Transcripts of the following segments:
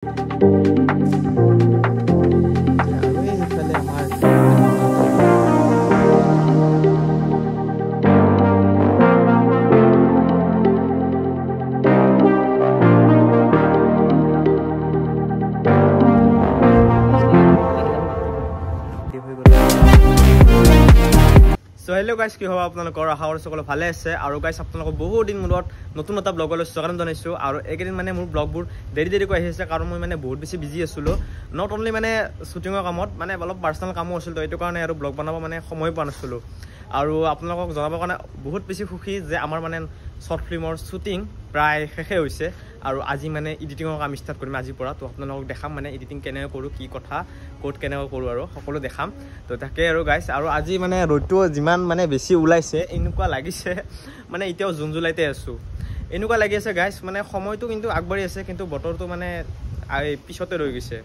So hello guys, কি হ'ব আপোনালোকৰ আশা কৰিছো সকলো ভালে আছে আৰু গাইস আপোনালোকক বহুত দিন মূৰত নতুন এটা ব্লগ লৈ স্বাগতম জনাইছো আৰু এইকেইদিন মানে মোৰ ব্লগবোৰ দেৰি কৈ আহিছে কাৰণ মই মানে বহুত বেছি বিজি আছিলো নট অনলি মানে শুটিংৰ কামত মানে অলপ পাৰ্সোনাল কামো আছিল তো এইটো কাৰণে আৰু ব্লগ বনাব মানে সময় পোৱা নাছিলো আৰু আপোনালোকক জনাবৰ কাৰণে বহুত বেছি খুশি যে আমাৰ মানে শৰ্ট ফিল্মৰ শুটিং প্ৰায় শেষে হৈছে আৰু আজি মানে এডিটিংৰ কাম ষ্টাৰ্ট কৰিম আজিৰ পৰা তো আপোনালোকক দেখাম মানে এডিটিং কেনেকৈ কৰোঁ কি কথা কোড কেনেকৈ কৰোঁ আৰু সকলো দেখাম তো তাকে আৰু গাইছ আৰু আজি মানে ৰ'দটো যিমান মানে বেছি ওলাইছে এনেকুৱা লাগিছে মানে এতিয়াও জুন জুলাইতে আছোঁ এনেকুৱা লাগি আছে গাইছ মানে সময়টো কিন্তু আগবাঢ়ি আছে কিন্তু বতৰটো মানে পিছতে ৰৈ গৈছে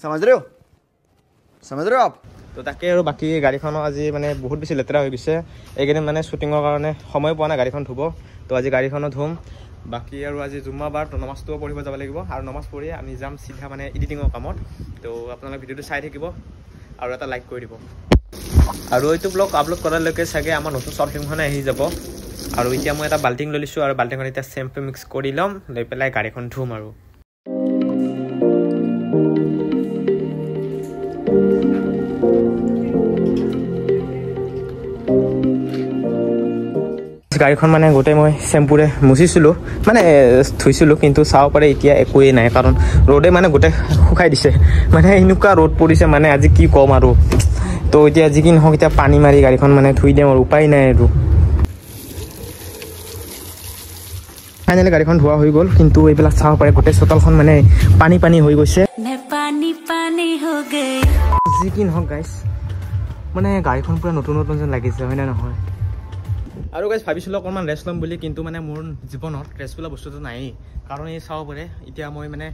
समझ रहे हो आप তো তাকে আৰু বাকী গাড়ীখনো আজি মানে বহুত বেছি লেতেৰা হৈ গৈছে এইকেইদিন মানে শ্বুটিঙৰ কাৰণে সময় পোৱা নাই গাড়ীখন ধুব তো আজি গাড়ীখনো ধুম বাকী আৰু আজি জুম্মাবাৰ তো নমাজটোও পঢ়িব যাব লাগিব আৰু নমাজ পঢ়ি আমি যাম চিধা মানে এডিটিঙৰ কামত তো আপোনালোকে ভিডিঅ'টো চাই থাকিব আৰু এটা লাইক কৰি দিব আৰু এইটো ব্লগ আপলোড কৰালৈকে চাগে আমাৰ নতুন শ্বৰ্ট ফিল্মখনে আহি যাব আৰু এতিয়া মই এটা বাল্টিং লৈ লৈছোঁ আৰু বাল্টিংখন এতিয়া চেম্পু মিক্স কৰি ল'ম লৈ পেলাই গাড়ীখন ধুম আৰু গাড়ীখন মানে গোটেই মই চেম্পুৰে মুচিছিলোঁ মানে ধুইছিলোঁ কিন্তু চাব পাৰে এতিয়া একোৱেই নাই কাৰণ ৰ'দে মানে গোটেই শুকাই দিছে মানে এনেকুৱা ৰ'দ পৰিছে মানে আজি কি ক'ম আৰু তো এতিয়া যি কি নহওক এতিয়া পানী মাৰি গাড়ীখন মানে ধুই দিম আৰু উপায় নাই আৰু ফাইনেলি গাড়ীখন ধোৱা হৈ গ'ল কিন্তু এইবিলাক চাব পাৰে গোটেই চোতালখন মানে পানী হৈ গৈছে যি কি নহওক গাইছ মানে গাড়ীখন পুৰা নতুন যেন লাগিছে হয় নে নহয় আৰু গাইছ ভাবিছিলোঁ অকণমান ৰেষ্ট ল'ম বুলি কিন্তু মানে মোৰ জীৱনত ৰেষ্ট বোলা বস্তুটো নায়েই কাৰণ এই চাব পাৰে এতিয়া মই মানে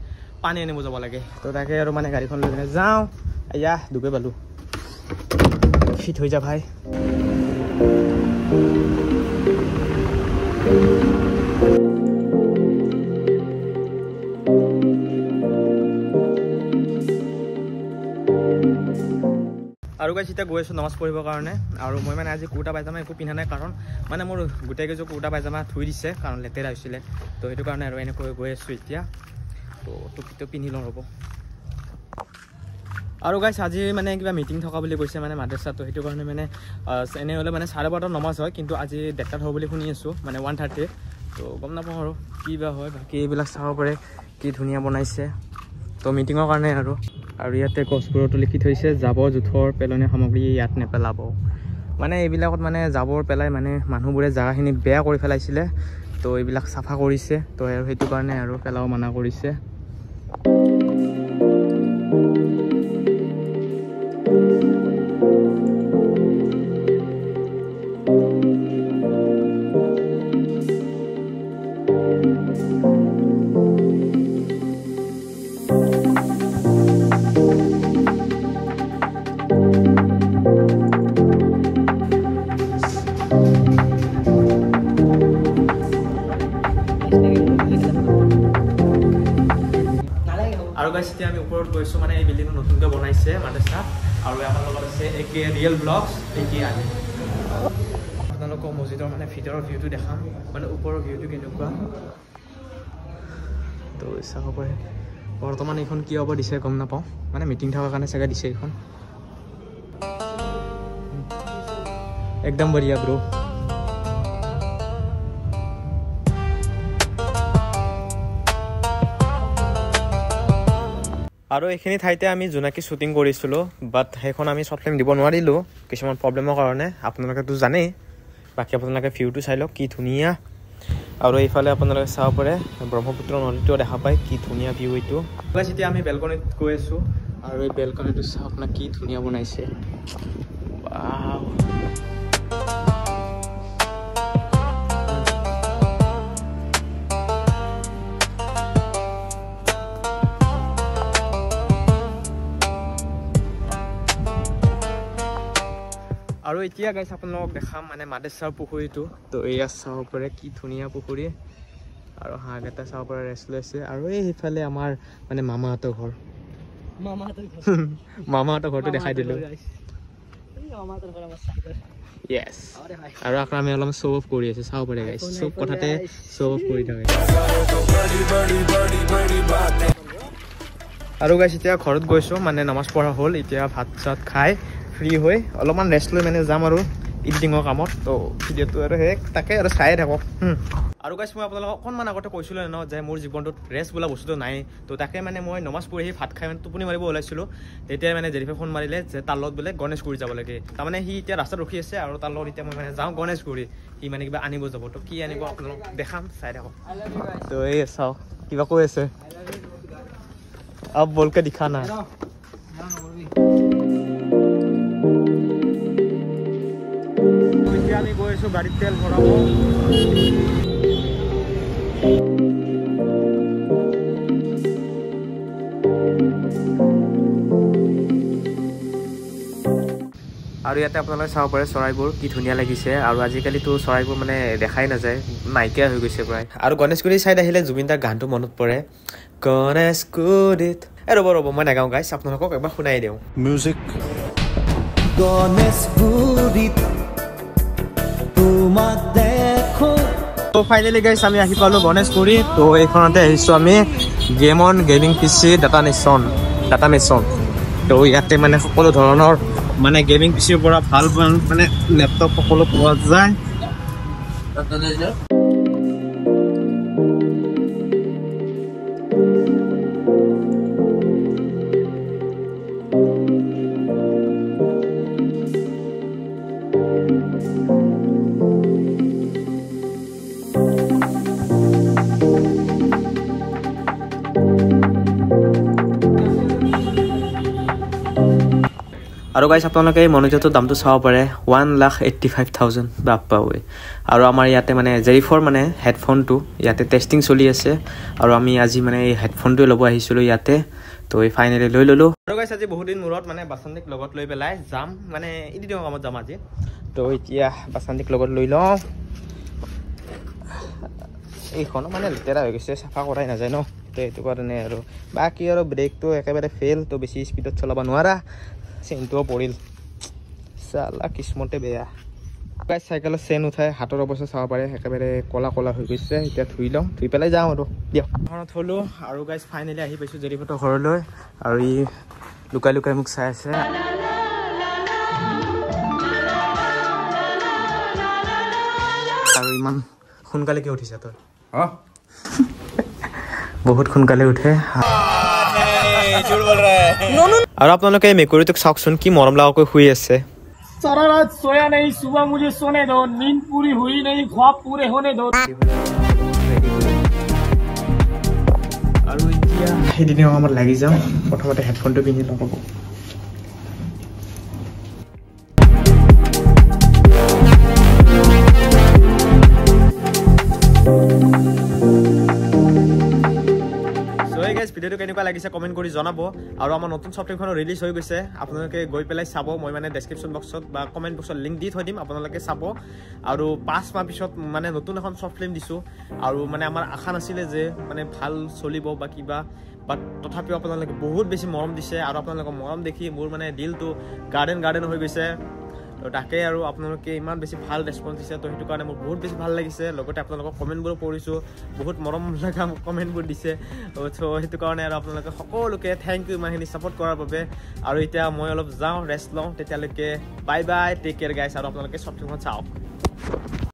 পানী আনিব যাব লাগে তো তাকে আৰু মানে গাড়ীখন লৈ কিনে যাওঁ এয়া ডুবে পালোঁ ফিট হৈ যা ভাই আৰু গাইছ এতিয়া গৈ আছোঁ নমাজ পঢ়িবৰ কাৰণে আৰু মই মানে আজি কুৰ্তা পাইজামা একো পিন্ধা নাই কাৰণ মানে মোৰ গোটেই কেইযোৰ কুৰ্তা পাইজামা ধুই দিছে কাৰণ লেতেৰা হৈছিলে তো সেইটো কাৰণে আৰু এনেকৈ গৈ আছোঁ এতিয়া তো টুপিটো পিন্ধি লওঁ ৰ'ব আৰু গাইছ আজি মানে কিবা মিটিং থকা বুলি কৈছে মানে মাদ্ৰাছাটো সেইটো কাৰণে মানে এনেহ'লে মানে 12:30 নমাজ হয় কিন্তু আজি 1:30 হ'ব বুলি শুনি আছোঁ মানে 1:30 তো গম নাপাওঁ আৰু কি বা হয় বাকী এইবিলাক চাব পাৰে কি ধুনীয়া বনাইছে তো মিটিঙৰ কাৰণে আৰু ইয়াতে গছবোৰতো লিখি থৈছে জাবৰ জোঁথৰ পেলনীয়া সামগ্ৰী ইয়াত নেপেলাব মানে এইবিলাকত মানে জাবৰ পেলাই মানে মানুহবোৰে জেগাখিনি বেয়া কৰি পেলাইছিলে তো এইবিলাক চাফা কৰিছে তো আৰু সেইটো কাৰণে আৰু পেলাব মানা কৰিছে আৰু গাইছ এতিয়া আমি ওপৰত গৈছোঁ মানে এই বিল্ডিংটো নতুনকৈ বনাইছে মাদ্ৰাছা আৰু আমাৰ লগত আছে একে ৰিয়েল ব্লগছ একে আনি আপোনালোকক মছজিদৰ মানে ভিতৰৰ ভিউটো দেখাম মানে ওপৰৰ ভিউটো কেনেকুৱা তো চাব পাৰে বৰ্তমান এইখন কি হ'ব দিছে গম নাপাওঁ মানে মিটিং থকাৰ কাৰণে চাগে দিছে এইখন একদম বঢ়িয়া ব্ৰ আৰু এইখিনি ঠাইতে আমি জোনাকী শ্বুটিং কৰিছিলোঁ বাট সেইখন আমি শ্বৰ্ট ফিল্ম দিব নোৱাৰিলোঁ কিছুমান প্ৰব্লেমৰ কাৰণে আপোনালোকেতো জানেই বাকী আপোনালোকে ভিউটো চাই লওক কি ধুনীয়া আৰু এইফালে আপোনালোকে চাব পাৰে ব্ৰহ্মপুত্ৰ নদীটো দেখা পায় কি ধুনীয়া ভিউ এইটো এতিয়া আমি বেলকনিত গৈ আছোঁ আৰু এই বেলকনিটো চাওক না কি ধুনীয়া বনাইছে ৱাও আৰু এতিয়া গাইছ আপোনালোকক দেখাম মানে মাদ্ৰাছাৰ পুখুৰীটো তো এয়া চাব পাৰে কি ধুনীয়া পুখুৰী আৰু হাঁহকেইটা চাব পৰা ৰেষ্ট লৈছে আৰু এই সিফালে আমাৰ মানে মামাহঁতৰ ঘৰ মামাহঁতৰ ঘৰটো দেখাই দিলোঁ য়েছ আৰু আকৌ আমি অলপমান শ্ব' অফ কৰি আছোঁ চাব পাৰে গাইছ চব কথাতে শ্ব' অফ কৰি থাকে আৰু গাইছ এতিয়া ঘৰত গৈছোঁ মানে নামাজ পঢ়া হ'ল এতিয়া ভাত চাত খাই ফ্ৰী হৈ অলপমান ৰেষ্ট লৈ মানে যাম আৰু এডিটিঙৰ কামত তো ভিডিঅ'টো আৰু সেই তাকে আৰু চায়ে থাকক আৰু গাইছ মই আপোনালোকক অকণমান আগতে কৈছিলোঁ ন যে মোৰ জীৱনটোত ৰেষ্ট বোলা বস্তুটো নাই তো তাকে মানে মই নমাজ পঢ়ি আহি ভাত খাই মানে টোপনি মাৰিব ওলাইছিলোঁ তেতিয়াই মানে জেৰিফে ফোন মাৰিলে যে তাৰ লগত বোলে গণেশগুৰি যাব লাগে তাৰমানে সি এতিয়া ৰাস্তাত ৰখি আছে আৰু তাৰ লগত এতিয়া মই মানে যাওঁ গণেশগুৰি সি মানে কিবা আনিব যাব তো কি আনিব আপোনালোকক দেখাম চাই থাকক তো এই চাওক কিবা কৈ আছে अब बोल के दिखाना है আমি গৈ আছো গাড়ীত তেল ভৰাব আৰু ইয়াতে আপোনালোকে চাব পাৰে চৰাইবোৰ কি ধুনীয়া লাগিছে আৰু আজিকালিতো চৰাইবোৰ মানে দেখাই নাযায় নাইকিয়া হৈ গৈছে প্ৰায় আৰু গণেশগুৰি চাইড আহিলে জুবিন দাৰ গানটো মনত পৰে গণেশগুৰিত ৰ'ব মই নাগাওঁ গাইছ আপোনালোকক এবাৰ শুনাই দিওঁ মিউজিক গণেশগুৰিত তোমাক দেখো তো ফাইনেলি গাইছ আমি আহি পালোঁ গণেশগুৰি তো এইখনতে আহিছোঁ আমি গেমিং পিচি ডাটা মেচন তো ইয়াতে মানে সকলো ধৰণৰ মানে গেমিং পিচিৰ পৰা ভাল মানে লেপটপ সকলো পোৱা যায় আৰু গাইছ আপোনালোকে এই মনিটৰটোৰ দামটো চাব পাৰে 1,85,000 বাপ্পা ৱে আৰু আমাৰ ইয়াতে মানে জেৰিফৰ মানে হেডফোনটো ইয়াতে টেষ্টিং চলি আছে আৰু আমি আজি মানে এই হেডফোনটোৱে ল'ব আহিছিলোঁ ইয়াতে তো এই ফাইনেলি লৈ ল'লোঁ আৰু গাইছ আজি বহুত দিন মূৰত মানে বাসন্তীক লগত লৈ পেলাই যাম মানে এডিটিঙৰ কামত যাম আজি তো এতিয়া বাসন্তীক লগত লৈ লওঁ এইখনো মানে লেতেৰা হৈ গৈছে চাফা কৰাই নাযায় ন তো এইটো কাৰণে আৰু বাকী আৰু ব্ৰেকটো একেবাৰে ফেইল তো বেছি স্পীডত চলাব নোৱাৰা চেইনটোও পৰিল চালা কিসমতে বেয়া গাইছ চাইকেলৰ চেইন উঠাই হাতৰ অৱস্থা চাব পাৰে একেবাৰে কলা হৈ গৈছে এতিয়া ধুই লওঁ ধুই পেলাই যাওঁ আৰু দিয়ক ঘৰত থ'লোঁ আৰু গাইছ ফাইনেলি আহি পাইছোঁ জেৰিফহঁতৰ ঘৰলৈ আৰু ই লুকাই মোক চাই আছে আৰু ইমান সোনকালে উঠিছে তই বহুত সোনকালে উঠে আৰু আপোনালোকে মেকুৰীটোক চাওকচোন কি মৰম লগাকৈ শুই আছে सारा रात सोया नहीं सुबह मुझे सोने दो नींद पूरी हुई नहीं ख्वाब पूरे होने दो আৰু এতিয়া সেইদিনা আমাৰ লাগি যাওঁ প্ৰথমতে হেডফোনটো পিন্ধি লগাব ভিডিঅ'টো কেনেকুৱা লাগিছে কমেণ্ট কৰি জনাব আৰু আমাৰ নতুন শ্বৰ্ট ফিল্মখনো ৰিলিজ হৈ গৈছে আপোনালোকে গৈ পেলাই চাব মই মানে ডেছক্ৰিপশ্যন বক্সত বা কমেণ্ট বক্সত লিংক দি থৈ দিম আপোনালোকে চাব আৰু 5 মাহ পিছত মানে নতুন এখন শ্বৰ্ট ফিল্ম দিছোঁ আৰু মানে আমাৰ আশা নাছিলে যে মানে ভাল চলিব বা কিবা বাট তথাপিও আপোনালোকে বহুত বেছি মৰম দিছে আৰু আপোনালোকৰ মৰম দেখি মোৰ মানে দিলটো গাৰ্ডেন হৈ গৈছে তো তাকে আৰু আপোনালোকে ইমান বেছি ভাল ৰেছপন্স দিছে তো সেইটো কাৰণে মোৰ বহুত বেছি ভাল লাগিছে লগতে আপোনালোকৰ কমেণ্টবোৰো পঢ়িছোঁ বহুত মৰম লগা কমেণ্টবোৰ দিছে তো সেইটো কাৰণে আৰু আপোনালোকে সকলোকে থেংক ইউ ইমানখিনি ছাপোৰ্ট কৰাৰ বাবে আৰু এতিয়া মই অলপ যাওঁ ৰেষ্ট লওঁ তেতিয়ালৈকে বাই টেক কেয়াৰ গাইছ আৰু আপোনালোকে শ্বৰ্ট ফিল্মখন চাওক